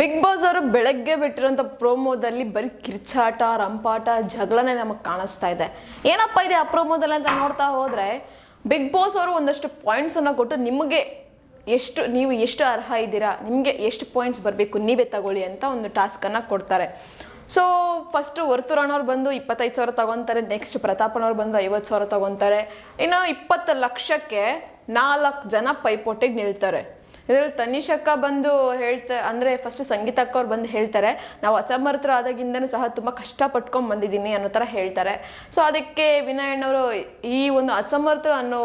Big boss ಅವರು ಬೆಳಗ್ಗೆ ಬಿಟ್ಟಿರೋಂಥ ಪ್ರೋಮೋದಲ್ಲಿ ಬರೀ ಕಿರ್ಚಾಟ ರಂಪಾಟ ಜಗಳನೇ ನಮಗೆ ಕಾಣಿಸ್ತಾ ಇದೆ. ಏನಪ್ಪ ಇದೆ ಆ ಪ್ರೋಮೋದಲ್ಲಿ ಅಂತ ನೋಡ್ತಾ ಹೋದ್ರೆ ಬಿಗ್ ಬಾಸ್ ಅವರು ಒಂದಷ್ಟು ಪಾಯಿಂಟ್ಸ್ ಅನ್ನ ಕೊಟ್ಟು ನಿಮಗೆ ನೀವು ಎಷ್ಟು ಅರ್ಹ ಇದ್ದೀರಾ, ನಿಮಗೆ ಎಷ್ಟು ಪಾಯಿಂಟ್ಸ್ ಬರಬೇಕು ನೀವೇ ತಗೊಳ್ಳಿ ಅಂತ ಒಂದು ಟಾಸ್ಕ್ ಅನ್ನ ಕೊಡ್ತಾರೆ. ಸೊ ಫಸ್ಟ್ ವರ್ತುರಾಣವ್ರು ಬಂದು 25,000 ತಗೊಂತಾರೆ, ನೆಕ್ಸ್ಟ್ ಪ್ರತಾಪನವ್ರು ಬಂದು 50,000 ತಗೊಂತಾರೆ. ಇನ್ನು 20 ಲಕ್ಷಕ್ಕೆ 4 ಜನ ಪೈಪೋಟಿಗೆ ನಿಲ್ತಾರೆ. ಇದ್ರಲ್ಲಿ ತನಿಷಕ್ಕ ಬಂದು ಅಂದ್ರೆ ಫಸ್ಟ್ ಸಂಗೀತಕ್ಕ ಅವ್ರು ಬಂದು ಹೇಳ್ತಾರೆ, ನಾವು ಅಸಮರ್ಥರು ಆದಾಗಿಂದನೂ ಸಹ ತುಂಬಾ ಕಷ್ಟ ಪಟ್ಕೊಂಡ್ ಬಂದಿದ್ದೀನಿ ಅನ್ನೋ ತರ ಹೇಳ್ತಾರೆ. ಸೊ ಅದಕ್ಕೆ ವಿನಯ್ ಅಣ್ಣವರು ಈ ಒಂದು ಅಸಮರ್ಥರು ಅನ್ನೋ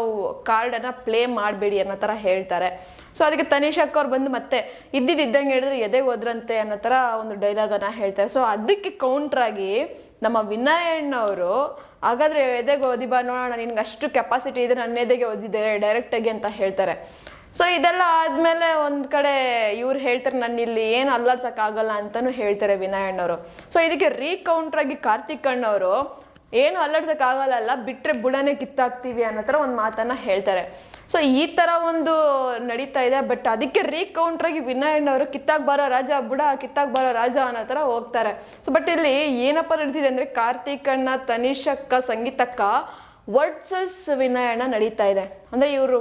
ಕಾರ್ಡ್ ಅನ್ನ ಪ್ಲೇ ಮಾಡಬೇಡಿ ಅನ್ನೋ ತರ ಹೇಳ್ತಾರೆ. ಸೊ ಅದಕ್ಕೆ ತನಿಷಕ್ಕ ಅವ್ರು ಬಂದು ಮತ್ತೆ ಇದ್ದಂಗೆ ಹೇಳಿದ್ರೆ ಎದೆ ಹೋದ್ರಂತೆ ಅನ್ನೋ ತರ ಒಂದು ಡೈಲಾಗ್ ಅನ್ನ ಹೇಳ್ತಾರೆ. ಸೊ ಅದಕ್ಕೆ ಕೌಂಟರ್ ಆಗಿ ನಮ್ಮ ವಿನಯ್ ಅಣ್ಣವರು ಹಾಗಾದ್ರೆ ಎದೆಗೆ ಓದಿ ಬಾ ನೋಡೋಣ, ನಿನ್ಗೆ ಅಷ್ಟು ಕೆಪಾಸಿಟಿ ಇದೆ, ನನ್ನ ಎದೆಗೆ ಓದಿದೆ ಡೈರೆಕ್ಟ್ ಆಗಿ ಅಂತ ಹೇಳ್ತಾರೆ. ಸೊ ಇದೆಲ್ಲ ಆದ್ಮೇಲೆ ಒಂದ್ ಕಡೆ ಇವ್ರು ಹೇಳ್ತಾರೆ ನನ್ನ ಇಲ್ಲಿ ಏನು ಅಲ್ಲಾಡ್ಸಕ್ ಆಗಲ್ಲ ಅಂತಾನು ಹೇಳ್ತಾರೆ ವಿನಯ್ ಅಣ್ಣವರು. ಸೊ ಇದಕ್ಕೆ ರೀಕೌಂಟರ್ ಆಗಿ ಕಾರ್ತಿಕ್ ಅಣ್ಣವರು ಏನು ಅಲ್ಲಾಡ್ಸಕ್ ಆಗಲ್ಲ, ಬಿಟ್ರೆ ಬುಡನೆ ಕಿತ್ತಾಕ್ತಿವಿ ಅನ್ನೋ ತರ ಒಂದ್ ಮಾತನ್ನ ಹೇಳ್ತಾರೆ. ಸೊ ಈ ತರ ಒಂದು ನಡೀತಾ ಇದೆ. ಬಟ್ ಅದಕ್ಕೆ ರೀಕೌಂಟರ್ ಆಗಿ ವಿನಯ್ ಅಣ್ಣವರು ಕಿತ್ತಾಕ್ ಬಾರೋ ರಾಜ ಬುಡ, ಕಿತ್ತಾಕ್ ಬಾರೋ ರಾಜ ಅನ್ನೋ ತರ ಹೋಗ್ತಾರೆ. ಸೊ ಬಟ್ ಇಲ್ಲಿ ಏನಪ್ಪ ನಡೀತಿದೆ ಅಂದ್ರೆ ಕಾರ್ತಿಕ್ ಅಣ್ಣ, ತನಿಷಕ್ಕ, ಸಂಗೀತಕ್ಕ ವರ್ಸಸ್ ವಿನಯ್ ಅಣ್ಣ ನಡೀತಾ ಇದೆ. ಅಂದ್ರೆ ಇವರು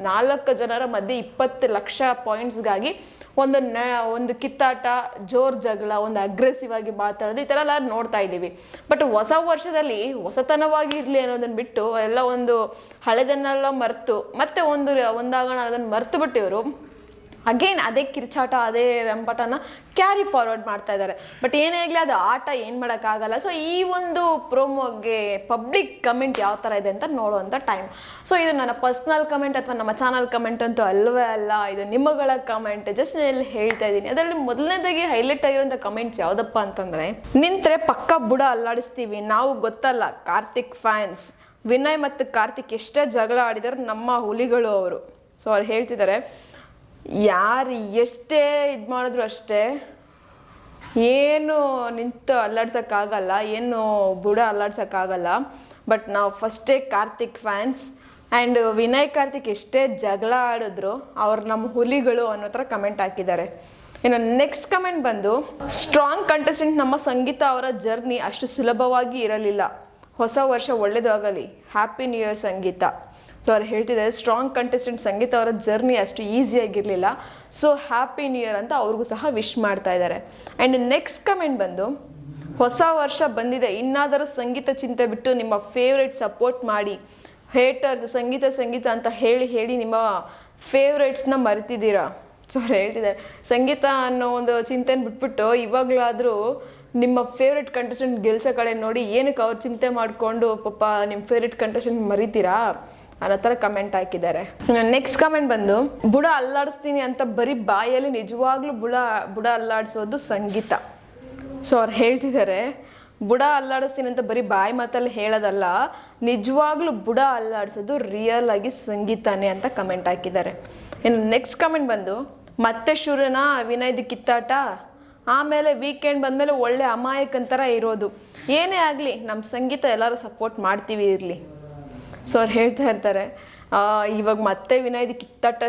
4 ಜನರ ಮಧ್ಯೆ 20 ಲಕ್ಷ ಪಾಯಿಂಟ್ಸ್ಗಾಗಿ ಒಂದು ಕಿತ್ತಾಟ, ಜೋರ್ ಜಗಳ, ಒಂದು ಅಗ್ರೆಸಿವ್ ಆಗಿ ಮಾತಾಡೋದು ಈ ತರ ಎಲ್ಲ ನೋಡ್ತಾ ಇದ್ದೀವಿ. ಬಟ್ ಹೊಸ ವರ್ಷದಲ್ಲಿ ಹೊಸತನವಾಗಿ ಇರ್ಲಿ ಅನ್ನೋದನ್ನ ಬಿಟ್ಟು ಎಲ್ಲ ಒಂದು ಹಳೆದನ್ನೆಲ್ಲ ಮರ್ತು ಮತ್ತೆ ಒಂದಾಗೋಣ ಅದನ್ನ ಮರ್ತು ಬಿಟ್ಟು ಇವರು ಅಗೇನ್ ಅದೇ ಕಿರ್ಚಾಟ ಅದೇ ರಂಪಾಟನ ಕ್ಯಾರಿ ಫಾರ್ವರ್ಡ್ ಮಾಡ್ತಾ ಇದ್ದಾರೆ. ಬಟ್ ಏನೇ ಆಗಲಿ ಅದು ಆಟ ಏನ್ ಮಾಡೋಕ್ಕಾಗಲ್ಲ. ಸೊ ಈ ಒಂದು ಪ್ರೋಮೋಗೆ ಪಬ್ಲಿಕ್ ಕಮೆಂಟ್ ಯಾವ ತರ ಇದೆ ಅಂತ ನೋಡುವಂತ ಟೈಮ್. ಸೊ ಇದು ನನ್ನ ಪರ್ಸನಲ್ ಕಮೆಂಟ್ ಅಥವಾ ನಮ್ಮ ಚಾನಲ್ ಕಮೆಂಟ್ ಅಂತೂ ಅಲ್ವೇ ಅಲ್ಲ, ಇದು ನಿಮ್ಮಗಳ ಕಮೆಂಟ್. ಜಸ್ಟ್ ನಾನು ಹೇಳ್ತಾ ಇದ್ದೀನಿ. ಅದರಲ್ಲಿ ಮೊದಲನೇದಾಗಿ ಹೈಲೈಟ್ ಆಗಿರೋಂಥ ಕಮೆಂಟ್ಸ್ ಯಾವ್ದಪ್ಪ ಅಂತಂದ್ರೆ, ನಿಂತ್ರೆ ಪಕ್ಕ ಬುಡ ಅಲ್ಲಾಡಿಸ್ತೀವಿ ನಾವು, ಗೊತ್ತಲ್ಲ ಕಾರ್ತಿಕ್ ಫ್ಯಾನ್ಸ್. ವಿನಯ್ ಮತ್ತು ಕಾರ್ತಿಕ್ ಎಷ್ಟೇ ಜಗಳ ಆಡಿದಾರೆ ನಮ್ಮ ಹುಲಿಗಳು ಅವರು. ಸೊ ಅವ್ರು ಹೇಳ್ತಿದ್ದಾರೆ, ಯಾರು ಎಷ್ಟೇ ಇದು ಮಾಡಿದ್ರು ಅಷ್ಟೇ ಏನು ನಿಂತು ಅಲ್ಲಾಡ್ಸೋಕ್ಕಾಗಲ್ಲ, ಏನು ಬುಡ ಅಲ್ಲಾಡ್ಸೋಕ್ಕಾಗಲ್ಲ. ಬಟ್ ನಾವು ಫಸ್ಟೇ ಕಾರ್ತಿಕ್ ಫ್ಯಾನ್ಸ್ ಆ್ಯಂಡ್ ವಿನಯ್ ಕಾರ್ತಿಕ್ ಎಷ್ಟೇ ಜಗಳ ಆಡಿದ್ರು ಅವ್ರು ನಮ್ಮ ಹುಲಿಗಳು ಅನ್ನೋ ಥರ ಕಮೆಂಟ್ ಹಾಕಿದ್ದಾರೆ. ಇನ್ನು ನೆಕ್ಸ್ಟ್ ಕಮೆಂಟ್ ಬಂದು, ಸ್ಟ್ರಾಂಗ್ ಕಂಟೆಸ್ಟೆಂಟ್ ನಮ್ಮ ಸಂಗೀತ ಅವರ ಜರ್ನಿ ಅಷ್ಟು ಸುಲಭವಾಗಿ ಇರಲಿಲ್ಲ, ಹೊಸ ವರ್ಷ ಒಳ್ಳೇದಾಗಲಿ, ಹ್ಯಾಪಿ ನ್ಯೂ ಇಯರ್ ಸಂಗೀತ. ಸೊ ಅವ್ರು ಹೇಳ್ತಿದ್ದಾರೆ ಸ್ಟ್ರಾಂಗ್ ಕಂಟೆಸ್ಟೆಂಟ್ ಸಂಗೀತ ಅವರ ಜರ್ನಿ ಅಷ್ಟು ಈಸಿಯಾಗಿರಲಿಲ್ಲ, ಸೊ ಹ್ಯಾಪಿ ನ್ಯೂ ಇಯರ್ ಅಂತ ಅವ್ರಿಗೂ ಸಹ ವಿಶ್ ಮಾಡ್ತಾ ಇದ್ದಾರೆ. ಆ್ಯಂಡ್ ನೆಕ್ಸ್ಟ್ ಕಮೆಂಟ್ ಬಂದು, ಹೊಸ ವರ್ಷ ಬಂದಿದೆ, ಇನ್ನಾದರೂ ಸಂಗೀತ ಚಿಂತೆ ಬಿಟ್ಟು ನಿಮ್ಮ ಫೇವ್ರೇಟ್ ಸಪೋರ್ಟ್ ಮಾಡಿ, ಹೇಟರ್ಸ್ ಸಂಗೀತ ಅಂತ ಹೇಳಿ ನಿಮ್ಮ ಫೇವ್ರೇಟ್ಸ್ನ ಮರಿತಿದ್ದೀರಾ. ಸೊ ಅವ್ರು ಹೇಳ್ತಿದ್ದಾರೆ ಸಂಗೀತ ಅನ್ನೋ ಒಂದು ಚಿಂತೆನ ಬಿಟ್ಬಿಟ್ಟು ಇವಾಗಲಾದರೂ ನಿಮ್ಮ ಫೇವ್ರೇಟ್ ಕಂಟೆಸ್ಟೆಂಟ್ ಗೆಲ್ಸೋ ಕಡೆ ನೋಡಿ, ಏನಕ್ಕೆ ಅವ್ರು ಚಿಂತೆ ಮಾಡಿಕೊಂಡು ಪಾಪ ನಿಮ್ಮ ಫೇವ್ರೇಟ್ ಕಂಟೆಸ್ಟೆಂಟ್ ಮರಿತೀರಾ ಅನ್ನೋ ಥರ ಕಮೆಂಟ್ ಹಾಕಿದ್ದಾರೆ. ನೆಕ್ಸ್ಟ್ ಕಮೆಂಟ್ ಬಂದು, ಬುಡ ಅಲ್ಲಾಡಿಸ್ತೀನಿ ಅಂತ ಬರೀ ಬಾಯಲ್ಲಿ ನಿಜವಾಗ್ಲೂ ಬುಡ ಅಲ್ಲಾಡಿಸೋದು ಸಂಗೀತ. ಸೊ ಅವ್ರು ಹೇಳ್ತಿದ್ದಾರೆ ಬುಡ ಅಲ್ಲಾಡಿಸ್ತೀನಿ ಅಂತ ಬರೀ ಬಾಯಿ ಮಾತಲ್ಲಿ ಹೇಳೋದಲ್ಲ, ನಿಜವಾಗ್ಲೂ ಬುಡ ಅಲ್ಲಾಡಿಸೋದು ರಿಯಲ್ ಆಗಿ ಸಂಗೀತನೇ ಅಂತ ಕಮೆಂಟ್ ಹಾಕಿದ್ದಾರೆ. ಇನ್ನು ನೆಕ್ಸ್ಟ್ ಕಮೆಂಟ್ ಬಂದು, ಮತ್ತೆ ಶುರುನಾ ವಿನಯ್ದು ಕಿತ್ತಾಟ, ಆಮೇಲೆ ವೀಕೆಂಡ್ ಬಂದಮೇಲೆ ಒಳ್ಳೆ ಅಮಾಯಕಂತರ ಇರೋದು, ಏನೇ ಆಗಲಿ ನಮ್ಮ ಸಂಗೀತ ಎಲ್ಲರೂ ಸಪೋರ್ಟ್ ಮಾಡ್ತೀವಿ ಇರಲಿ. ಸೊ ಅವ್ರು ಹೇಳ್ತಾ ಇರ್ತಾರೆ ಇವಾಗ ಮತ್ತೆ ವಿನಯ್ದು ಕಿತ್ತಾಟ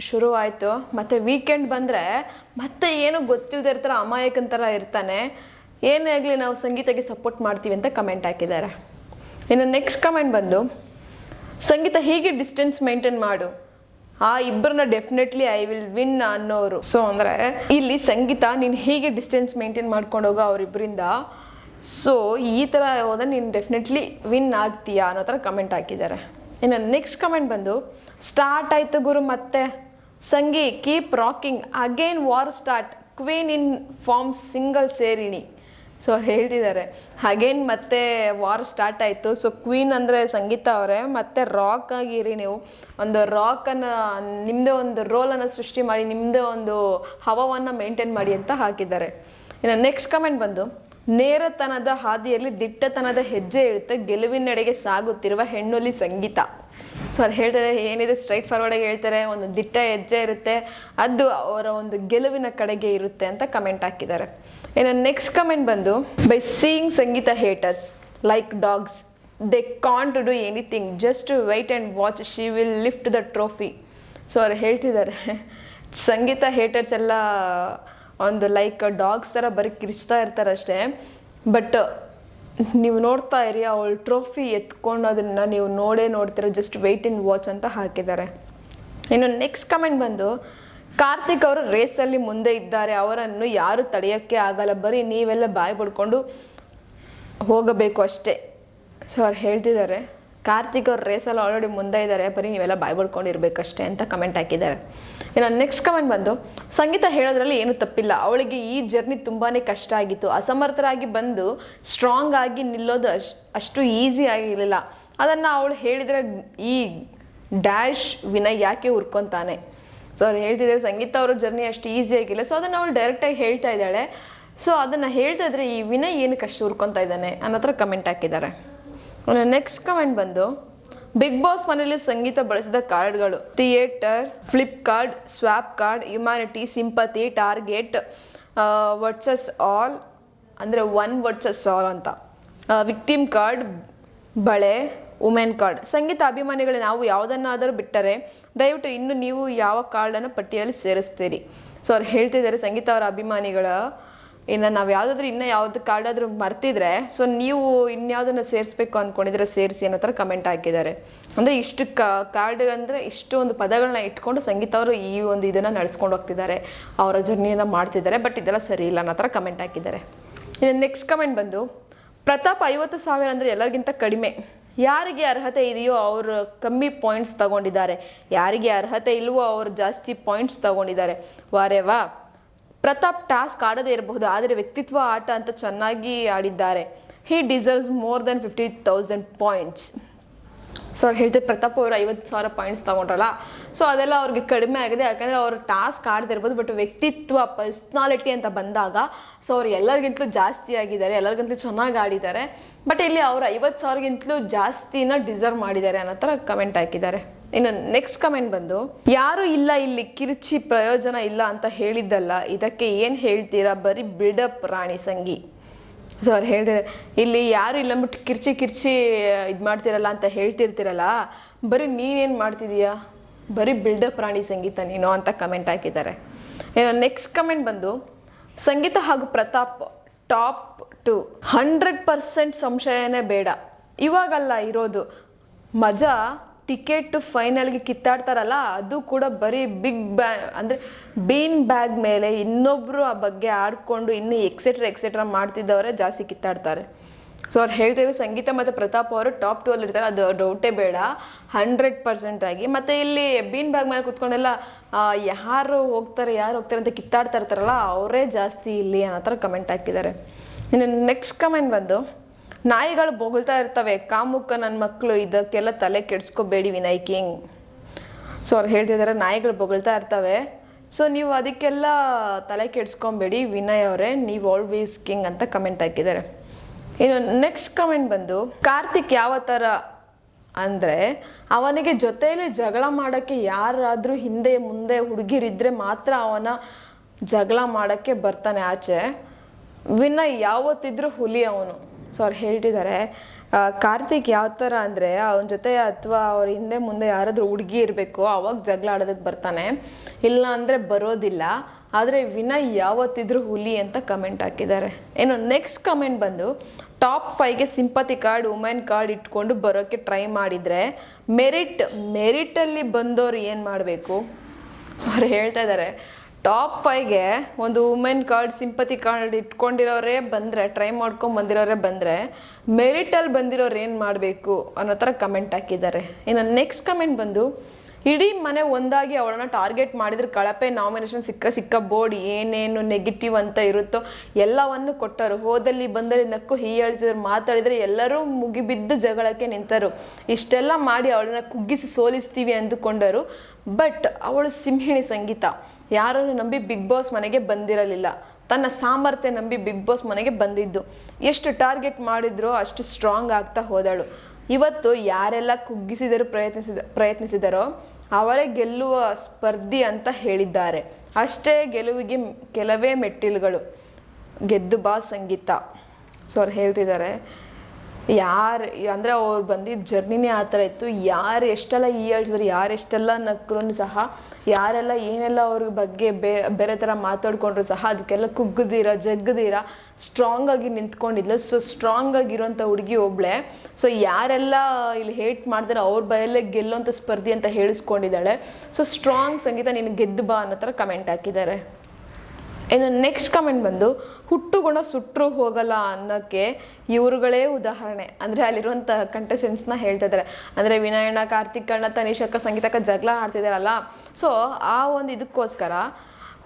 ಶುರು ಆಯಿತು, ಮತ್ತೆ ವೀಕೆಂಡ್ ಬಂದರೆ ಮತ್ತೆ ಏನೋ ಗೊತ್ತಿಲ್ಲದೆ ಇರ್ತಾರೆ, ಅಮಾಯಕಂತರ ಇರ್ತಾನೆ, ಏನೇ ಆಗಲಿ ನಾವು ಸಂಗೀತಕ್ಕೆ ಸಪೋರ್ಟ್ ಮಾಡ್ತೀವಿ ಅಂತ ಕಮೆಂಟ್ ಹಾಕಿದ್ದಾರೆ. ಇನ್ನು ನೆಕ್ಸ್ಟ್ ಕಮೆಂಟ್ ಬಂದು, ಸಂಗೀತ ಹೀಗೆ ಡಿಸ್ಟೆನ್ಸ್ ಮೇಂಟೈನ್ ಮಾಡು, ಆ ಇಬ್ಬರನ್ನ ಡೆಫಿನೆಟ್ಲಿ ಐ ವಿಲ್ ವಿನ್ ಅನ್ನೋರು. ಸೊ ಅಂದರೆ ಇಲ್ಲಿ ಸಂಗೀತ ನೀನು ಹೀಗೆ ಡಿಸ್ಟೆನ್ಸ್ ಮೇಂಟೈನ್ ಮಾಡ್ಕೊಂಡು ಹೋಗೋ ಅವರಿಬ್ಬರಿಂದ, ಸೊ ಈ ಥರ ಹೋದ್ರೆ ನೀನು ಡೆಫಿನೆಟ್ಲಿ ವಿನ್ ಆಗ್ತೀಯಾ ಅನ್ನೋ ಥರ ಕಮೆಂಟ್ ಹಾಕಿದ್ದಾರೆ. ಇನ್ನು ನೆಕ್ಸ್ಟ್ ಕಮೆಂಟ್ ಬಂದು, ಸ್ಟಾರ್ಟ್ ಆಯ್ತು ಗುರು ಮತ್ತೆ Sangi, keep rocking, again war start, queen in form single ಸೇರಿಣಿ. ಸೊ ಅವ್ರು ಹೇಳ್ತಿದ್ದಾರೆ ಅಗೇನ್ ಮತ್ತೆ ವಾರ್ ಸ್ಟಾರ್ಟ್ ಆಯಿತು. ಸೊ ಕ್ವೀನ್ ಅಂದರೆ ಸಂಗೀತ ಅವರೇ, ಮತ್ತೆ ರಾಕ್ ಆಗಿರಿ, ನೀವು ಒಂದು ರಾಕನ್ನು ನಿಮ್ಮದೇ ಒಂದು ರೋಲನ್ನು ಸೃಷ್ಟಿ ಮಾಡಿ ನಿಮ್ಮದೇ ಒಂದು ಹವವನ್ನು ಮೇಂಟೈನ್ ಮಾಡಿ ಅಂತ ಹಾಕಿದ್ದಾರೆ. ಇನ್ನು ನೆಕ್ಸ್ಟ್ ಕಮೆಂಟ್ ಬಂದು, ನೇರತನದ ಹಾದಿಯಲ್ಲಿ ದಿಟ್ಟತನದ ಹೆಜ್ಜೆ ಇರುತ್ತೆ, ಗೆಲುವಿನೆಡೆಗೆ ಸಾಗುತ್ತಿರುವ ಹೆಣ್ಣುಲಿ ಸಂಗೀತ. ಸೊ ಅವ್ರು ಹೇಳ್ತಾರೆ ಏನಿದೆ ಸ್ಟ್ರೈಟ್ ಫಾರ್ವರ್ಡಾಗಿ ಹೇಳ್ತಾರೆ, ಒಂದು ದಿಟ್ಟ ಹೆಜ್ಜೆ ಇರುತ್ತೆ, ಅದು ಅವರ ಒಂದು ಗೆಲುವಿನ ಕಡೆಗೆ ಇರುತ್ತೆ ಅಂತ ಕಮೆಂಟ್ ಹಾಕಿದ್ದಾರೆ. ಇನ್ನು ನೆಕ್ಸ್ಟ್ ಕಮೆಂಟ್ ಬಂದು, by seeing Sangeetha haters like dogs, they can't do anything, just wait and watch, she will lift the trophy. So ಅವ್ರು ಹೇಳ್ತಿದ್ದಾರೆ ಸಂಗೀತ ಹೇಟರ್ಸ್ ಎಲ್ಲ ಒಂದು ಲೈಕ್ ಡಾಗ್ಸ್ ಥರ ಬರೀ ಕಿರ್ಚ್ತಾ ಇರ್ತಾರೆ ಅಷ್ಟೇ. ಬಟ್ ನೀವು ನೋಡ್ತಾ ಇರಿ, ಅವಳು ಟ್ರೋಫಿ ಎತ್ಕೊಂಡು ಅದನ್ನು ನೀವು ನೋಡ್ತೀರ. ಜಸ್ಟ್ ವೆಯ್ಟ್ ಇನ್ ವಾಚ್ ಅಂತ ಹಾಕಿದ್ದಾರೆ. ಇನ್ನು ನೆಕ್ಸ್ಟ್ ಕಮೆಂಟ್ ಬಂದು, ಕಾರ್ತಿಕ್ ಅವರು ರೇಸಲ್ಲಿ ಮುಂದೆ ಇದ್ದಾರೆ, ಅವರನ್ನು ಯಾರು ತಡೆಯೋಕ್ಕೆ ಆಗಲ್ಲ, ಬರೀ ನೀವೆಲ್ಲ ಬಾಯಿ ಬಿಡ್ಕೊಂಡು ಹೋಗಬೇಕು ಅಷ್ಟೇ. ಸೊ ಅವ್ರು ಹೇಳ್ತಿದ್ದಾರೆ ಕಾರ್ತಿಕ್ ಅವ್ರು ರೇಸಲ್ಲಿ ಆಲ್ರೆಡಿ ಮುಂದೆ ಇದ್ದಾರೆ, ಬರೀ ನೀವೆಲ್ಲ ಬಾಯಿ ಬಿಡ್ಕೊಂಡಿರ್ಬೇಕಷ್ಟೇ ಅಂತ ಕಮೆಂಟ್ ಹಾಕಿದ್ದಾರೆ. ಇನ್ನು ನೆಕ್ಸ್ಟ್ ಕಮೆಂಟ್ ಬಂದು, ಸಂಗೀತ ಹೇಳೋದ್ರಲ್ಲಿ ಏನು ತಪ್ಪಿಲ್ಲ, ಅವಳಿಗೆ ಈ ಜರ್ನಿ ತುಂಬಾ ಕಷ್ಟ ಆಗಿತ್ತು, ಅಸಮರ್ಥರಾಗಿ ಬಂದು ಸ್ಟ್ರಾಂಗ್ ಆಗಿ ನಿಲ್ಲೋದು ಅಷ್ಟು ಈಸಿ ಆಗಿರಲಿಲ್ಲ, ಅದನ್ನು ಅವಳು ಹೇಳಿದರೆ ಈ ಡ್ಯಾಶ್ ವಿನಯ್ ಯಾಕೆ ಹುರ್ಕೊಂತಾನೆ. ಸೊ ಅವ್ರು ಹೇಳ್ತಿದ್ದಾರೆ ಸಂಗೀತ ಅವರ ಜರ್ನಿ ಅಷ್ಟು ಈಸಿ ಆಗಿಲ್ಲ, ಸೊ ಅದನ್ನು ಅವಳು ಡೈರೆಕ್ಟಾಗಿ ಹೇಳ್ತಾ ಇದ್ದಾಳೆ. ಸೊ ಅದನ್ನು ಹೇಳ್ತಾ ಇದ್ರೆ ಈ ವಿನಯ್ ಏನಕ್ಕೆ ಅಷ್ಟು ಹುರ್ಕೊತಾ ಇದ್ದಾನೆ ಅನ್ನೋ ಥರ ಕಮೆಂಟ್ ಹಾಕಿದ್ದಾರೆ. ನೆಕ್ಸ್ಟ್ ಕಮೆಂಟ್ ಬಂದು, ಬಿಗ್ ಬಾಸ್ ಮನೆಯಲ್ಲಿ ಸಂಗೀತ ಬಳಸಿದ ಕಾರ್ಡ್ಗಳು theatre, flip card, swap card, humanity, sympathy, target, versus all ಅಂದರೆ 1 ವರ್ಸಸ್ ಆಲ್ ಅಂತ, ವಿಕ್ಟಿಮ್ ಕಾರ್ಡ್, ಬಳೆ, ವುಮೆನ್ ಕಾರ್ಡ್. ಸಂಗೀತ ಅಭಿಮಾನಿಗಳು ನಾವು ಯಾವುದನ್ನಾದರೂ ಬಿಟ್ಟರೆ ದಯವಿಟ್ಟು ಇನ್ನು ನೀವು ಯಾವ ಕಾರ್ಡನ್ನು ಪಟ್ಟಿಯಲ್ಲಿ ಸೇರಿಸ್ತೀರಿ. ಸೊ ಅವ್ರು ಹೇಳ್ತಿದ್ದಾರೆ ಸಂಗೀತ ಅವರ ಅಭಿಮಾನಿಗಳ ಇನ್ನು ನಾವು ಯಾವುದಾದ್ರೂ ಇನ್ನೂ ಯಾವ್ದು ಕಾರ್ಡ್ ಆದರೂ ಮರ್ತಿದ್ರೆ ಸೊ ನೀವು ಇನ್ಯಾವುದನ್ನು ಸೇರಿಸ್ಬೇಕು ಅಂದ್ಕೊಂಡಿದ್ರೆ ಸೇರಿಸಿ ಅನ್ನೋ ಥರ ಕಮೆಂಟ್ ಹಾಕಿದ್ದಾರೆ. ಅಂದರೆ ಇಷ್ಟು ಕಾರ್ಡ್ ಅಂದರೆ ಇಷ್ಟು ಒಂದು ಪದಗಳನ್ನ ಇಟ್ಕೊಂಡು ಸಂಗೀತ ಅವರು ಈ ಒಂದು ಇದನ್ನು ನಡೆಸ್ಕೊಂಡು ಹೋಗ್ತಿದ್ದಾರೆ, ಅವರ ಜರ್ನಿಯನ್ನು ಮಾಡ್ತಿದ್ದಾರೆ. ಬಟ್ ಇದೆಲ್ಲ ಸರಿ ಇಲ್ಲ ಅನ್ನೋ ಥರ ಕಮೆಂಟ್ ಹಾಕಿದ್ದಾರೆ. ಇನ್ನು ನೆಕ್ಸ್ಟ್ ಕಮೆಂಟ್ ಬಂದು, ಪ್ರತಾಪ್ 50,000 ಅಂದರೆ ಎಲ್ಲರಿಗಿಂತ ಕಡಿಮೆ, ಯಾರಿಗೆ ಅರ್ಹತೆ ಇದೆಯೋ ಅವರು ಕಮ್ಮಿ ಪಾಯಿಂಟ್ಸ್ ತಗೊಂಡಿದ್ದಾರೆ, ಯಾರಿಗೆ ಅರ್ಹತೆ ಇಲ್ವೋ ಅವರು ಜಾಸ್ತಿ ಪಾಯಿಂಟ್ಸ್ ತಗೊಂಡಿದ್ದಾರೆ. ವಾರೇ ವಾ, ಪ್ರತಾಪ್ ಟಾಸ್ಕ್ ಆಡದೇ ಇರಬಹುದು, ಆದರೆ ವ್ಯಕ್ತಿತ್ವ ಆಟ ಅಂತ ಚೆನ್ನಾಗಿ ಆಡಿದ್ದಾರೆ. ಹಿ deserves more than 50,000 points. So ಅವ್ರು ಹೇಳ್ತಾರೆ ಪ್ರತಾಪ್ ಅವರು 50,000 ಪಾಯಿಂಟ್ಸ್ ತಗೊಂಡ್ರಲ್ಲ, ಸೊ ಅದೆಲ್ಲ ಅವ್ರಿಗೆ ಕಡಿಮೆ ಆಗಿದೆ, ಯಾಕಂದರೆ ಅವರು ಟಾಸ್ಕ್ ಆಡ್ದಿರ್ಬೋದು. ಬಟ್ ವ್ಯಕ್ತಿತ್ವ ಪರ್ಸ್ನಾಲಿಟಿ ಅಂತ ಬಂದಾಗ ಸೊ ಅವ್ರು ಎಲ್ಲರಿಗಿಂತಲೂ ಜಾಸ್ತಿ ಆಗಿದ್ದಾರೆ, ಎಲ್ಲರಿಗಿಂತಲೂ ಚೆನ್ನಾಗಿ ಆಡಿದ್ದಾರೆ. ಬಟ್ ಇಲ್ಲಿ ಅವರು 50,000ಗಿಂತಲೂ ಜಾಸ್ತಿನ ಡಿಸರ್ವ್ ಮಾಡಿದ್ದಾರೆ ಅನ್ನೋ ಥರ ಕಮೆಂಟ್ ಹಾಕಿದ್ದಾರೆ. ಇನ್ನು ನೆಕ್ಸ್ಟ್ ಕಮೆಂಟ್ ಬಂದು, ಯಾರು ಇಲ್ಲ ಇಲ್ಲಿ ಕಿರ್ಚಿ ಪ್ರಯೋಜನ ಇಲ್ಲ ಅಂತ ಹೇಳಿದ್ದಲ್ಲ, ಇದಕ್ಕೆ ಏನು ಹೇಳ್ತೀರಾ, ಬರೀ ಬಿಲ್ಡಪ್ ರಾಣಿ ಸಂಗಿ. ಸೊ ಅವ್ರು ಹೇಳ್ತಿದ್ದಾರೆ ಇಲ್ಲಿ ಯಾರು ಇಲ್ಲ ಅಂದ್ಬಿಟ್ಟು ಕಿರ್ಚಿ ಇದು ಮಾಡ್ತಿರಲ್ಲ ಅಂತ ಹೇಳ್ತಿರ್ತಿರಲ್ಲ, ಬರೀ ನೀನೇನು ಮಾಡ್ತಿದೀಯಾ, ಬರೀ ಬಿಲ್ಡಪ್ ರಾಣಿ ಸಂಗೀತ ನೀನು ಅಂತ ಕಮೆಂಟ್ ಹಾಕಿದ್ದಾರೆ. ಇನ್ನು ನೆಕ್ಸ್ಟ್ ಕಮೆಂಟ್ ಬಂದು, ಸಂಗೀತ ಹಾಗೂ ಪ್ರತಾಪ್ ಟಾಪ್ 2 100% ಸಂಶಯನೇ ಬೇಡ, ಇವಾಗಲ್ಲ ಇರೋದು ಮಜಾ. ಟಿಕೆಟ್ ಫೈನಲ್ಗೆ ಕಿತ್ತಾಡ್ತಾರಲ್ಲ ಅದು ಕೂಡ ಬರೀ ಬಿಗ್ ಬ್ಯಾಗ್ ಅಂದರೆ ಬೀನ್ ಬ್ಯಾಗ್ ಮೇಲೆ ಇನ್ನೊಬ್ರು ಆ ಬಗ್ಗೆ ಆಡ್ಕೊಂಡು ಇನ್ನೂ ಎಕ್ಸೆಟ್ರಾ ಮಾಡ್ತಿದ್ದವರೇ ಜಾಸ್ತಿ ಕಿತ್ತಾಡ್ತಾರೆ. ಸೊ ಅವ್ರು ಹೇಳ್ತಿದ್ರು ಸಂಗೀತ ಮತ್ತು ಪ್ರತಾಪ್ ಅವರು ಟಾಪ್ 2 ಅಲ್ಲಿ ಇರ್ತಾರೆ, ಅದು ಡೌಟೇ ಬೇಡ 100% ಆಗಿ. ಮತ್ತು ಇಲ್ಲಿ ಬೀನ್ ಬ್ಯಾಗ್ ಮೇಲೆ ಕುತ್ಕೊಂಡೆಲ್ಲ ಯಾರು ಹೋಗ್ತಾರೆ ಅಂತ ಕಿತ್ತಾಡ್ತಾ ಇರ್ತಾರಲ್ಲ ಅವರೇ ಜಾಸ್ತಿ ಇಲ್ಲಿ ಅನ್ನೋ ಥರ ಕಮೆಂಟ್ ಹಾಕಿದ್ದಾರೆ. ಇನ್ನು ನೆಕ್ಸ್ಟ್ ಕಮೆಂಟ್ ಬಂದು, ನಾಯಿಗಳು ಬೊಗಳ್ತಾ ಇರ್ತವೆ, ಕಾಮುಕ ನನ್ನ ಮಕ್ಕಳು, ಇದಕ್ಕೆಲ್ಲ ತಲೆ ಕೆಡ್ಸ್ಕೋಬೇಡಿ ವಿನಯ್ ಕಿಂಗ್. ಸೊ ಅವ್ರು ಹೇಳ್ತಿದ್ದಾರೆ ನಾಯಿಗಳು ಬೊಗಳ್ತಾ ಇರ್ತವೆ, ಸೊ ನೀವು ಅದಕ್ಕೆಲ್ಲ ತಲೆ ಕೆಡ್ಸ್ಕೊಬೇಡಿ ವಿನಯ್ ಅವರೇ, ನೀವು ಆಲ್ವೇಸ್ ಕಿಂಗ್ ಅಂತ ಕಮೆಂಟ್ ಹಾಕಿದ್ದಾರೆ. ಇನ್ನು ನೆಕ್ಸ್ಟ್ ಕಮೆಂಟ್ ಬಂದು, ಕಾರ್ತಿಕ್ ಯಾವ ಥರ ಅಂದರೆ ಅವನಿಗೆ ಜೊತೆಯಲ್ಲಿ ಜಗಳ ಮಾಡೋಕ್ಕೆ ಯಾರಾದರೂ ಹಿಂದೆ ಮುಂದೆ ಹುಡುಗಿರಿದ್ರೆ ಮಾತ್ರ ಅವನ ಜಗಳ ಮಾಡೋಕ್ಕೆ ಬರ್ತಾನೆ ಆಚೆ, ವಿನಯ್ ಯಾವತ್ತಿದ್ರೂ ಹುಲಿ ಅವನು. ಸೊ ಅವ್ರು ಹೇಳ್ತಿದ್ದಾರೆ ಕಾರ್ತಿಕ್ ಯಾವ ಥರ ಅಂದರೆ ಅವನ ಜೊತೆ ಅಥವಾ ಅವ್ರ ಹಿಂದೆ ಮುಂದೆ ಯಾರಾದರೂ ಹುಡುಗಿ ಇರಬೇಕು ಅವಾಗ ಜಗಳ ಆಡೋದಕ್ಕೆ ಬರ್ತಾನೆ, ಇಲ್ಲ ಅಂದರೆ ಬರೋದಿಲ್ಲ, ಆದರೆ ವಿನಯ್ ಯಾವತ್ತಿದ್ರೂ ಹುಲಿ ಅಂತ ಕಮೆಂಟ್ ಹಾಕಿದ್ದಾರೆ. ಇನ್ನು ನೆಕ್ಸ್ಟ್ ಕಮೆಂಟ್ ಬಂದು, ಟಾಪ್ 5ಗೆ ಸಿಂಪತಿ ಕಾರ್ಡ್, ವುಮೆನ್ ಕಾರ್ಡ್ ಇಟ್ಕೊಂಡು ಬರೋಕ್ಕೆ ಟ್ರೈ ಮಾಡಿದರೆ ಮೆರಿಟಲ್ಲಿ ಬಂದವರು ಏನು ಮಾಡಬೇಕು. ಸೊ ಅವ್ರು ಹೇಳ್ತಾ ಇದ್ದಾರೆ ಟಾಪ್ 5ಗೆ ಒಂದು ವುಮೆನ್ ಕಾರ್ಡ್, ಸಿಂಪತಿ ಕಾರ್ಡ್ ಇಟ್ಕೊಂಡಿರೋರೇ ಬಂದರೆ, ಟ್ರೈ ಮಾಡ್ಕೊಂಡು ಬಂದಿರೋರೇ ಬಂದರೆ ಮೆರಿಟಲ್ಲಿ ಬಂದಿರೋರು ಏನು ಮಾಡಬೇಕು ಅನ್ನೋ ಥರ ಕಮೆಂಟ್ ಹಾಕಿದ್ದಾರೆ. ಇನ್ನು ನೆಕ್ಸ್ಟ್ ಕಮೆಂಟ್ ಬಂದು, ಇಡೀ ಮನೆ ಒಂದಾಗಿ ಅವಳನ್ನ ಟಾರ್ಗೆಟ್ ಮಾಡಿದ್ರೆ ಕಳಪೆ ನಾಮಿನೇಷನ್ ಸಿಕ್ಕ ಬೋರ್ಡ್ ಏನೇನು ನೆಗೆಟಿವ್ ಅಂತ ಇರುತ್ತೋ ಎಲ್ಲವನ್ನು ಕೊಟ್ಟರು, ಹೋದಲ್ಲಿ ಬಂದಲ್ಲಿ ನಕ್ಕು ಹೀಯಾಳಿಸಿದ್ರು, ಮಾತಾಡಿದರೆ ಎಲ್ಲರೂ ಮುಗಿಬಿದ್ದು ಜಗಳಕ್ಕೆ ನಿಂತರು, ಇಷ್ಟೆಲ್ಲ ಮಾಡಿ ಅವಳನ್ನ ಕುಗ್ಗಿಸಿ ಸೋಲಿಸ್ತೀವಿ ಅಂದುಕೊಂಡರು. ಬಟ್ ಅವಳು ಸಿಂಹಿಣಿ ಸಂಗೀತ, ಯಾರನ್ನು ನಂಬಿ ಬಿಗ್ ಬಾಸ್ ಮನೆಗೆ ಬಂದಿರಲಿಲ್ಲ, ತನ್ನ ಸಾಮರ್ಥ್ಯ ನಂಬಿ ಬಿಗ್ ಬಾಸ್ ಮನೆಗೆ ಬಂದಿದ್ದು, ಎಷ್ಟು ಟಾರ್ಗೆಟ್ ಮಾಡಿದ್ರೋ ಅಷ್ಟು ಸ್ಟ್ರಾಂಗ್ ಆಗ್ತಾ ಹೋದಳು. ಇವತ್ತು ಯಾರೆಲ್ಲ ಕುಗ್ಗಿಸಿದರೂ ಪ್ರಯತ್ನಿಸಿದರೋ ಅವರೇ ಗೆಲ್ಲುವ ಸ್ಪರ್ಧಿ ಅಂತ ಹೇಳಿದ್ದಾರೆ, ಅಷ್ಟೇ ಗೆಲುವಿಗೆ ಕೆಲವೇ ಮೆಟ್ಟಿಲುಗಳು, ಗೆದ್ದು ಬಾ ಸಂಗೀತ. ಸೊ ಅವ್ರು ಹೇಳ್ತಿದ್ದಾರೆ ಯಾರು ಅಂದರೆ ಅವ್ರು ಬಂದಿದ್ದ ಜರ್ನಿನೇ ಆ ಥರ ಇತ್ತು, ಯಾರು ಎಷ್ಟೆಲ್ಲ ಹೀಯಾಳಿಸಿದ್ರು, ಯಾರು ಎಷ್ಟೆಲ್ಲ ನಕ್ಕರೂ ಸಹ ಯಾರೆಲ್ಲ ಏನೆಲ್ಲ ಅವ್ರ ಬಗ್ಗೆ ಬೇರೆ ಥರ ಮಾತಾಡ್ಕೊಂಡ್ರು ಸಹ ಅದಕ್ಕೆಲ್ಲ ಕುಗ್ಗದಿರ ಜಗ್ಗದಿರ ಸ್ಟ್ರಾಂಗ್ ಆಗಿ ನಿಂತ್ಕೊಂಡಿದ್ಲು. ಸೊ ಸ್ಟ್ರಾಂಗ್ ಆಗಿರುವಂಥ ಹುಡುಗಿ ಒಬ್ಳೆ. ಸೊ ಯಾರೆಲ್ಲ ಇಲ್ಲಿ ಹೇಟ್ ಮಾಡ್ತಾರೆ ಅವ್ರ ಬಯಲ್ಲೇ ಗೆಲ್ಲುವಂಥ ಸ್ಪರ್ಧಿ ಅಂತ ಹೇಳಿಸ್ಕೊಂಡಿದ್ದಾಳೆ. ಸೊ ಸ್ಟ್ರಾಂಗ್ ಸಂಗೀತ ನೀನು ಗೆದ್ದು ಬಾ ಅನ್ನೋ ಥರ ಕಮೆಂಟ್ ಹಾಕಿದ್ದಾರೆ. ಇನ್ನು ನೆಕ್ಸ್ಟ್ ಕಮೆಂಟ್ ಬಂದು ಹುಟ್ಟುಗುಣ ಸುಟ್ಟರು ಹೋಗಲ್ಲ ಅನ್ನೋಕ್ಕೆ ಇವರುಗಳೇ ಉದಾಹರಣೆ. ಅಂದರೆ ಅಲ್ಲಿರುವಂಥ ಕಂಟೆಸ್ಟೆಂಟ್ಸ್ನ ಹೇಳ್ತಾ ಇದ್ದಾರೆ. ಅಂದರೆ ವಿನಯಣ್ಣ, ಕಾರ್ತಿಕ್ ಅಣ್ಣ, ತನಿಷಕ್ಕ, ಸಂಗೀತಕ್ಕ ಜಗಳ ಆಡ್ತಿದ್ದಾರಲ್ಲ. ಸೊ ಆ ಒಂದು ಇದಕ್ಕೋಸ್ಕರ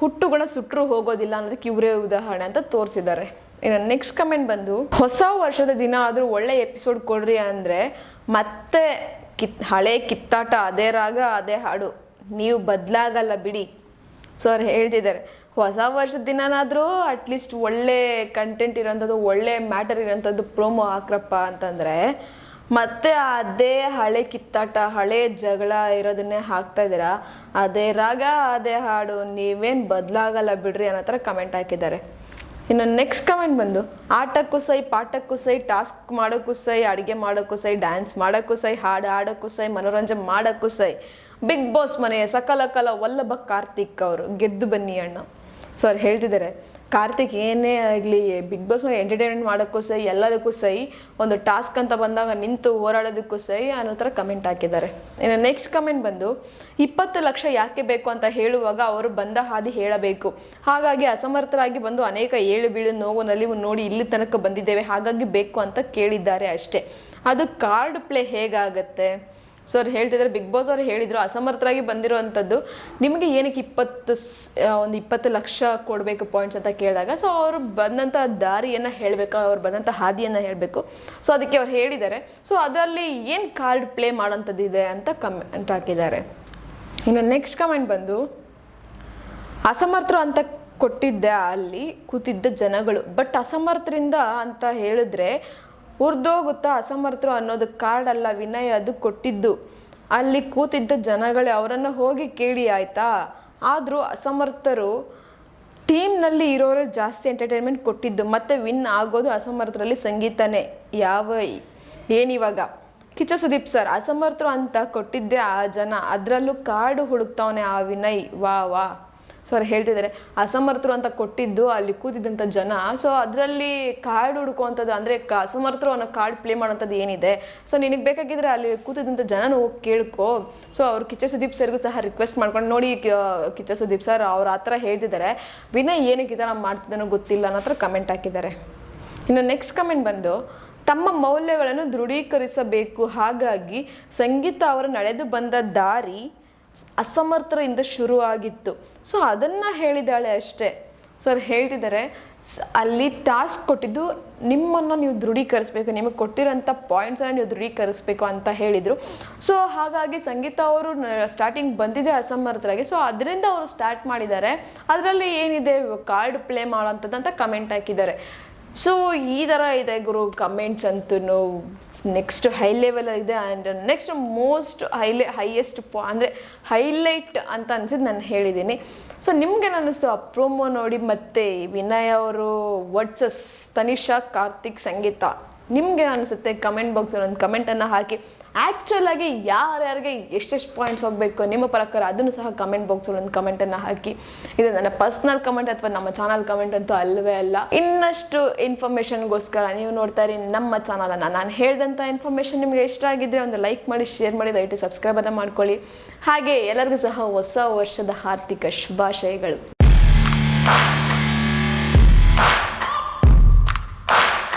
ಹುಟ್ಟುಗುಣ ಸುಟ್ಟರು ಹೋಗೋದಿಲ್ಲ ಅನ್ನೋದಕ್ಕೆ ಇವರೇ ಉದಾಹರಣೆ ಅಂತ ತೋರಿಸಿದ್ದಾರೆ. ಇನ್ನು ನೆಕ್ಸ್ಟ್ ಕಮೆಂಟ್ ಬಂದು ಹೊಸ ವರ್ಷದ ದಿನ ಆದರೂ ಒಳ್ಳೆ ಎಪಿಸೋಡ್ ಕೊಡ್ರಿ ಅಂದರೆ ಮತ್ತೆ ಹಳೆ ಕಿತ್ತಾಟ, ಅದೇ ರಾಗ ಅದೇ ಹಾಡು, ನೀವು ಬದಲಾಗಲ್ಲ ಬಿಡಿ. ಸೊ ಅವ್ರು ಹೇಳ್ತಿದ್ದಾರೆ ಹೊಸ ವರ್ಷದ ದಿನನಾದರೂ ಅಟ್ಲೀಸ್ಟ್ ಒಳ್ಳೆ ಕಂಟೆಂಟ್ ಇರೋಂಥದ್ದು, ಒಳ್ಳೆ ಮ್ಯಾಟರ್ ಇರೋಂಥದ್ದು ಪ್ರೋಮೋ ಹಾಕ್ರಪ್ಪ ಅಂತಂದರೆ ಮತ್ತೆ ಅದೇ ಹಳೆ ಕಿತ್ತಾಟ, ಹಳೆ ಜಗಳ ಇರೋದನ್ನೇ ಹಾಕ್ತಾ ಇದ್ದೀರಾ. ಅದೇ ರಾಗ ಅದೇ ಹಾಡು, ನೀವೇನು ಬದಲಾಗಲ್ಲ ಬಿಡ್ರಿ ಅನ್ನೋ ಥರ ಕಮೆಂಟ್ ಹಾಕಿದ್ದಾರೆ. ಇನ್ನು ನೆಕ್ಸ್ಟ್ ಕಮೆಂಟ್ ಬಂದು ಆಟಕ್ಕೂ ಸೈ, ಪಾಠಕ್ಕೂ ಸೈ, ಟಾಸ್ಕ್ ಮಾಡೋಕ್ಕೂ ಸೈ, ಅಡುಗೆ ಮಾಡೋಕ್ಕೂ ಸೈ, ಡ್ಯಾನ್ಸ್ ಮಾಡೋಕ್ಕೂ ಸೈ, ಹಾಡು ಹಾಡೋಕ್ಕೂ ಸೈ, ಮನೋರಂಜನೆ ಮಾಡೋಕ್ಕೂ ಸೈ, ಬಿಗ್ ಬಾಸ್ ಮನೆಯ ಸಕಲ ಕಲ ವಲ್ಲಭ ಕಾರ್ತಿಕ್ ಅವರು ಗೆದ್ದು ಬನ್ನಿ ಅಣ್ಣ. ಸೊ ಅವ್ರು ಹೇಳ್ತಿದ್ದಾರೆ ಕಾರ್ತಿಕ್ ಏನೇ ಆಗಲಿ ಬಿಗ್ ಬಾಸ್ ಮನೆ ಎಂಟರ್ಟೈನ್ಮೆಂಟ್ ಮಾಡೋಕ್ಕೂ ಸೈ, ಎಲ್ಲದಕ್ಕೂ ಸೈ, ಒಂದು ಟಾಸ್ಕ್ ಅಂತ ಬಂದಾಗ ನಿಂತು ಹೋರಾಡೋದಕ್ಕೂ ಸೈ ಅನ್ನೋ ಥರ ಕಮೆಂಟ್ ಹಾಕಿದ್ದಾರೆ. ಇನ್ನು ನೆಕ್ಸ್ಟ್ ಕಮೆಂಟ್ ಬಂದು 20 ಲಕ್ಷ ಯಾಕೆ ಬೇಕು ಅಂತ ಹೇಳುವಾಗ ಅವರು ಬಂದ ಹಾದಿ ಹೇಳಬೇಕು. ಹಾಗಾಗಿ ಅಸಮರ್ಥರಾಗಿ ಬಂದು ಅನೇಕ ಏಳು ಬೀಳು ನೋವು ನಲಿವು ನೋಡಿ ಇಲ್ಲಿ ತನಕ ಬಂದಿದ್ದೇವೆ, ಹಾಗಾಗಿ ಬೇಕು ಅಂತ ಕೇಳಿದ್ದಾರೆ ಅಷ್ಟೇ. ಅದು ಕಾರ್ಡ್ ಪ್ಲೇ ಹೇಗಾಗತ್ತೆ? ಸೊ ಅವ್ರು ಹೇಳ್ತಿದ್ದಾರೆ, ಬಿಗ್ ಬಾಸ್ ಅವ್ರು ಹೇಳಿದ್ರು ಅಸಮರ್ಥರಾಗಿ ಬಂದಿರೋವಂಥದ್ದು ನಿಮಗೆ ಏನಕ್ಕೆ 20 ಲಕ್ಷ ಕೊಡಬೇಕು ಪಾಯಿಂಟ್ಸ್ ಅಂತ ಕೇಳಿದಾಗ, ಸೊ ಅವರು ಬಂದಂಥ ದಾರಿಯನ್ನು ಹೇಳಬೇಕು, ಅವ್ರು ಬಂದಂಥ ಹಾದಿಯನ್ನು ಹೇಳಬೇಕು. ಸೊ ಅದಕ್ಕೆ ಅವ್ರು ಹೇಳಿದ್ದಾರೆ. ಸೊ ಅದರಲ್ಲಿ ಏನು ಕಾರ್ಡ್ ಪ್ಲೇ ಮಾಡೋಂಥದ್ದು ಇದೆ ಅಂತ ಕಮೆಂಟ್ ಹಾಕಿದ್ದಾರೆ. ಇನ್ನು ನೆಕ್ಸ್ಟ್ ಕಮೆಂಟ್ ಬಂದು ಅಸಮರ್ಥರು ಅಂತ ಕೊಟ್ಟಿದ್ದೆ ಅಲ್ಲಿ ಕೂತಿದ್ದ ಜನಗಳು, ಬಟ್ ಅಸಮರ್ಥರಿಂದ ಅಂತ ಹೇಳಿದ್ರೆ ಉರ್ದೋಗುತ್ತಾ. ಅಸಮರ್ಥರು ಅನ್ನೋದು ಕಾರ್ಡ್ ಅಲ್ಲ ವಿನಯ್, ಅದು ಕೊಟ್ಟಿದ್ದು ಅಲ್ಲಿ ಕೂತಿದ್ದ ಜನಗಳೇ, ಅವರನ್ನು ಹೋಗಿ ಕೇಳಿ ಆಯ್ತಾ. ಆದರೂ ಅಸಮರ್ಥರು ಟೀಮ್ನಲ್ಲಿ ಇರೋರು ಜಾಸ್ತಿ ಎಂಟರ್ಟೈನ್ಮೆಂಟ್ ಕೊಟ್ಟಿದ್ದು, ಮತ್ತೆ ವಿನ್ ಆಗೋದು ಅಸಮರ್ಥರಲ್ಲಿ ಸಂಗೀತನೇ. ಏನಿವಾಗ ಕಿಚ್ಚ ಸುದೀಪ್ ಸರ್ ಅಸಮರ್ಥರು ಅಂತ ಕೊಟ್ಟಿದ್ದೆ ಆ ಜನ, ಅದರಲ್ಲೂ ಕಾರ್ಡು ಹುಡುಕ್ತಾವನೆ ಆ ವಿನಯ್, ವಾ ವಾ. ಸೊ ಅವ್ರು ಹೇಳ್ತಿದ್ದಾರೆ ಅಸಮರ್ಥರು ಅಂತ ಕೊಟ್ಟಿದ್ದು ಅಲ್ಲಿ ಕೂತಿದ್ದಂಥ ಜನ. ಸೊ ಅದರಲ್ಲಿ ಕಾರ್ಡ್ ಹುಡುಕುವಂಥದ್ದು ಅಂದರೆ ಅಸಮರ್ಥರು ಅನ್ನೋ ಕಾರ್ಡ್ ಪ್ಲೇ ಮಾಡೋಂಥದ್ದು ಏನಿದೆ. ಸೊ ನಿನಗೆ ಬೇಕಾಗಿದ್ರೆ ಅಲ್ಲಿ ಕೂತಿದ್ದಂಥ ಜನನ ಹೋಗಿ ಕೇಳ್ಕೊ. ಸೊ ಅವ್ರು ಕಿಚ್ಚ ಸುದೀಪ್ ಸರ್ಗೂ ಸಹ ರಿಕ್ವೆಸ್ಟ್ ಮಾಡ್ಕೊಂಡು ನೋಡಿ, ಕಿಚ್ಚ ಸುದೀಪ್ ಸರ್ ಅವ್ರು ಆ ಥರ ಹೇಳ್ತಿದ್ದಾರೆ, ವಿನಯ್ ಏನಕ್ಕೆ ಈ ಥರ ಮಾಡ್ತಿದ್ದಾನೋ ಗೊತ್ತಿಲ್ಲ ಅನ್ನೋ ಥರ ಕಮೆಂಟ್ ಹಾಕಿದ್ದಾರೆ. ಇನ್ನು ನೆಕ್ಸ್ಟ್ ಕಮೆಂಟ್ ಬಂದು ತಮ್ಮ ಮೌಲ್ಯಗಳನ್ನು ದೃಢೀಕರಿಸಬೇಕು, ಹಾಗಾಗಿ ಸಂಗೀತ ಅವರು ನಡೆದು ಬಂದ ದಾರಿ ಅಸಮರ್ಥರಿಂದ ಶುರು ಆಗಿತ್ತು. ಸೊ ಅದನ್ನು ಹೇಳಿದ್ದಾಳೆ ಅಷ್ಟೇ. ಸೊ ಅವ್ರು ಹೇಳ್ತಿದ್ದಾರೆ ಅಲ್ಲಿ ಟಾಸ್ಕ್ ಕೊಟ್ಟಿದ್ದು ನಿಮ್ಮನ್ನು ನೀವು ದೃಢೀಕರಿಸಬೇಕು, ನಿಮಗೆ ಕೊಟ್ಟಿರೋಂಥ ಪಾಯಿಂಟ್ಸನ್ನು ನೀವು ದೃಢೀಕರಿಸಬೇಕು ಅಂತ ಹೇಳಿದರು. ಸೊ ಹಾಗಾಗಿ ಸಂಗೀತ ಅವರು ಸ್ಟಾರ್ಟಿಂಗ್ ಬಂದಿದೆ ಅಸಮರ್ಥರಾಗಿ. ಸೊ ಅದರಿಂದ ಅವರು ಸ್ಟಾರ್ಟ್ ಮಾಡಿದ್ದಾರೆ. ಅದರಲ್ಲಿ ಏನಿದೆ ಕಾರ್ಡ್ ಪ್ಲೇ ಮಾಡೋಂಥದ್ದು ಅಂತ ಕಮೆಂಟ್ ಹಾಕಿದ್ದಾರೆ. ಸೊ ಈ ಥರ ಇದೆ ಗುರು ಕಮೆಂಟ್ಸ್ ಅಂತೂ ನೆಕ್ಸ್ಟ್ ಹೈ ಲೆವೆಲ್ ಇದೆ. ಆ್ಯಂಡ್ ನೆಕ್ಸ್ಟ್ ಮೋಸ್ಟ್ ಹೈಯೆಸ್ಟ್ ಅಂದರೆ ಹೈಲೈಟ್ ಅಂತ ಅನ್ಸಿದ್ದು ನಾನು ಹೇಳಿದ್ದೀನಿ. ಸೊ ನಿಮ್ಗೇನು ಅನ್ನಿಸ್ತು ಆ ಪ್ರೋಮೋ ನೋಡಿ? ಮತ್ತು ವಿನಯ್ ಅವರು ವರ್ಸಸ್ ತನಿಷಾ, ಕಾರ್ತಿಕ್, ಸಂಗೀತ ನಿಮ್ಗೇನು ಅನಿಸುತ್ತೆ? ಕಮೆಂಟ್ ಬಾಕ್ಸಲ್ಲಿ ಒಂದು ಕಮೆಂಟನ್ನು ಹಾಕಿ. ಆ್ಯಕ್ಚುಲಾಗಿ ಯಾರ್ಯಾರಿಗೆ ಎಷ್ಟೆಷ್ಟು ಪಾಯಿಂಟ್ಸ್ ಹೋಗಬೇಕು ನಿಮ್ಮ ಪ್ರಕಾರ ಅದನ್ನು ಸಹ ಕಮೆಂಟ್ ಬಾಕ್ಸಲ್ಲಿ ಒಂದು ಕಮೆಂಟನ್ನು ಹಾಕಿ. ಇದು ನನ್ನ ಪರ್ಸ್ನಲ್ ಕಮೆಂಟ್ ಅಥವಾ ನಮ್ಮ ಚಾನಲ್ ಕಮೆಂಟ್ ಅಂತೂ ಅಲ್ಲವೇ ಅಲ್ಲ. ಇನ್ನಷ್ಟು ಇನ್ಫಾರ್ಮೇಷನ್ಗೋಸ್ಕರ ನೀವು ನೋಡ್ತಾ ಇರಿ ನಮ್ಮ ಚಾನಲನ್ನು. ನಾನು ಹೇಳಿದಂಥ ಇನ್ಫಾರ್ಮೇಷನ್ ನಿಮಗೆ ಇಷ್ಟ ಆಗಿದ್ದರೆ ಒಂದು ಲೈಕ್ ಮಾಡಿ, ಶೇರ್ ಮಾಡಿ, ದಯವಿಟ್ಟು ಸಬ್ಸ್ಕ್ರೈಬನ್ನು ಮಾಡ್ಕೊಳ್ಳಿ. ಹಾಗೆ ಎಲ್ಲರಿಗೂ ಸಹ ಹೊಸ ವರ್ಷದ ಹಾರ್ದಿಕ ಶುಭಾಶಯಗಳು.